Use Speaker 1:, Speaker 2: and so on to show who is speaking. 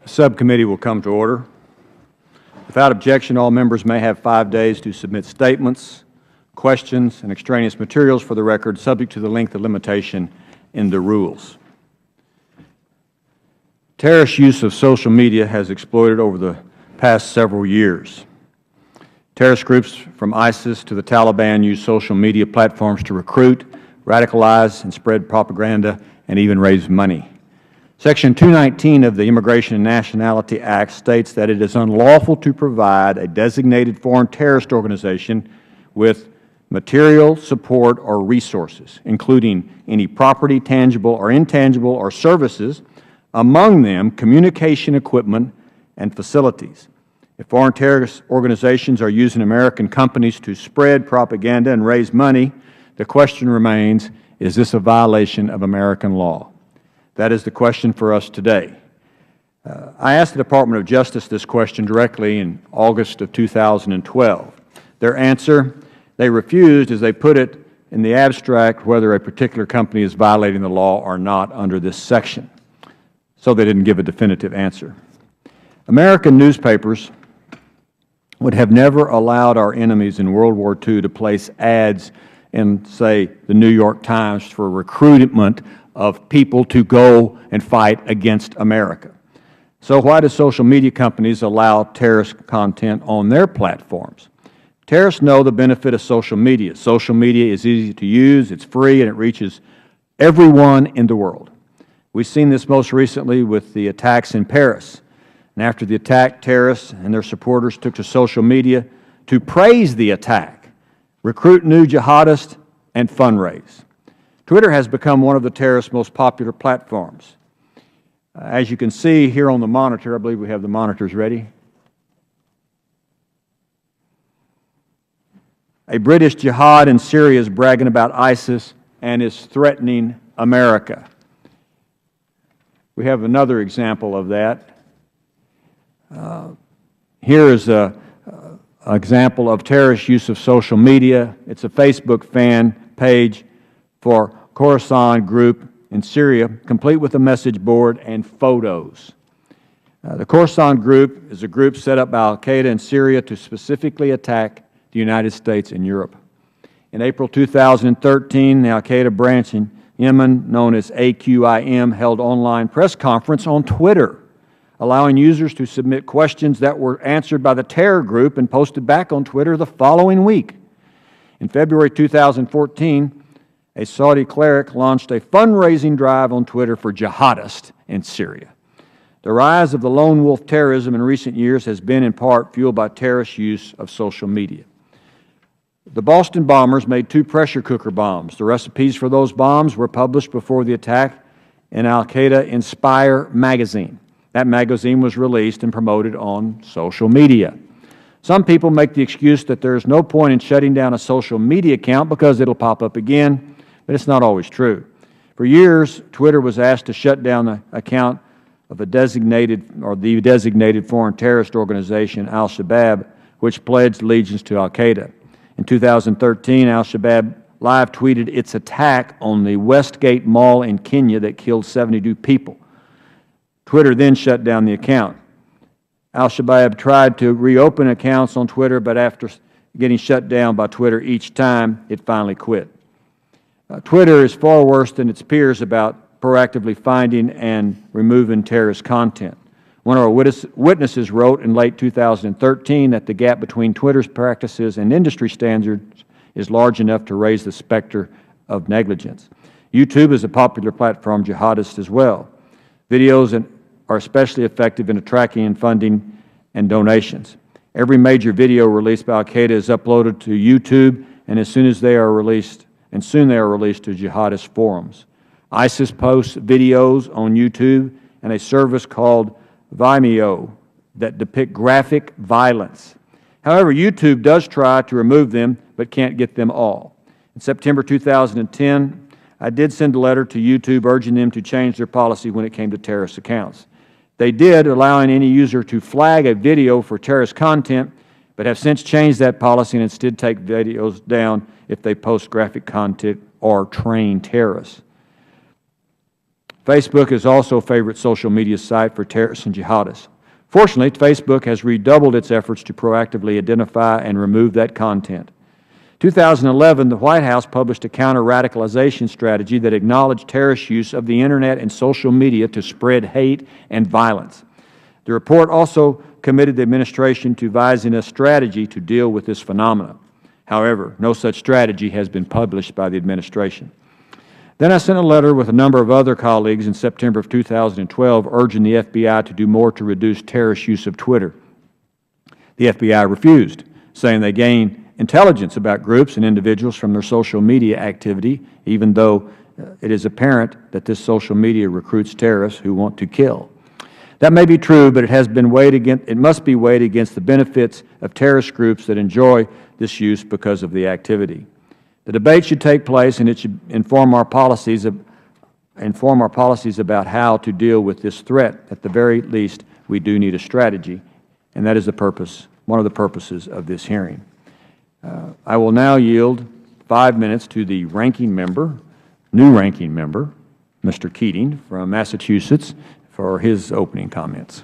Speaker 1: The subcommittee will come to order. Without objection, all members may have 5 days to submit statements, questions, and extraneous materials for the record, subject to the length of limitation in the rules. Terrorist use of social media has exploded over the past several years. Terrorist groups from ISIS to the Taliban use social media platforms to recruit, radicalize, and spread propaganda, and even raise money. Section 219 of the Immigration and Nationality Act states that it is unlawful to provide a designated foreign terrorist organization with material, support, or resources, including any property, tangible or intangible, or services, among them communication equipment and facilities. If foreign terrorist organizations are using American companies to spread propaganda and raise money, the question remains, is this a violation of American law? That is the question for us today. I asked the Department of Justice this question directly in August of 2012. Their answer, they refused, as they put it in the abstract, whether a particular company is violating the law or not under this section. So they didn't give a definitive answer. American newspapers would have never allowed our enemies in World War II to place ads in, say, the New York Times for recruitment of people to go and fight against America. So why do social media companies allow terrorist content on their platforms? Terrorists know the benefit of social media. Social media is easy to use, it's free, and it reaches everyone in the world. We've seen this most recently with the attacks in Paris. And after the attack, terrorists and their supporters took to social media to praise the attack, recruit new jihadists, and fundraise. Twitter has become one of the terrorists' most popular platforms. As you can see here on the monitor, I believe we have the monitors ready. A British jihad in Syria is bragging about ISIS and is threatening America. We have another example of that. Here is an example of terrorist use of social media. It's a Facebook fan page for Khorasan group in Syria, complete with a message board and photos. The Khorasan group is a group set up by al-Qaeda in Syria to specifically attack the United States and Europe. In April 2013, the al-Qaeda branch in Yemen, known as AQIM, held online press conference on Twitter, allowing users to submit questions that were answered by the terror group and posted back on Twitter the following week. In February 2014, a Saudi cleric launched a fundraising drive on Twitter for jihadists in Syria. The rise of the lone wolf terrorism in recent years has been in part fueled by terrorist use of social media. The Boston bombers made 2 pressure cooker bombs. The recipes for those bombs were published before the attack in al-Qaeda Inspire magazine. That magazine was released and promoted on social media. Some people make the excuse that there is no point in shutting down a social media account because it will pop up again, but it's not always true. For years, Twitter was asked to shut down the account of the designated foreign terrorist organization, al-Shabaab, which pledged allegiance to al-Qaeda. In 2013, al-Shabaab live tweeted its attack on the Westgate Mall in Kenya that killed 72 people. Twitter then shut down the account. Al-Shabaab tried to reopen accounts on Twitter, but after getting shut down by Twitter each time, it finally quit. Twitter is far worse than its peers about proactively finding and removing terrorist content. One of our witnesses wrote in late 2013 that the gap between Twitter's practices and industry standards is large enough to raise the specter of negligence. YouTube is a popular platform for jihadists as well. Videos are especially effective in attracting and funding and donations. Every major video released by al-Qaeda is uploaded to YouTube, and soon they are released to jihadist forums. ISIS posts videos on YouTube and a service called Vimeo that depict graphic violence. However, YouTube does try to remove them, but can't get them all. In September 2010, I did send a letter to YouTube urging them to change their policy when it came to terrorist accounts. They did, allowing any user to flag a video for terrorist content, but have since changed that policy and instead take videos down if they post graphic content or train terrorists. Facebook is also a favorite social media site for terrorists and jihadists. Fortunately, Facebook has redoubled its efforts to proactively identify and remove that content. 2011, the White House published a counter-radicalization strategy that acknowledged terrorist use of the Internet and social media to spread hate and violence. The report also committed the administration to devising a strategy to deal with this phenomenon. However, no such strategy has been published by the administration. Then I sent a letter with a number of other colleagues in September of 2012 urging the FBI to do more to reduce terrorist use of Twitter. The FBI refused, saying they gain intelligence about groups and individuals from their social media activity, even though it is apparent that this social media recruits terrorists who want to kill. That may be true, but it must be weighed against the benefits of terrorist groups that enjoy this use because of the activity. The debate should take place, and it should inform our policies about how to deal with this threat. At the very least, we do need a strategy, and that is one of the purposes of this hearing. I will now yield 5 minutes to the new ranking member, Mr. Keating from Massachusetts, for his opening comments.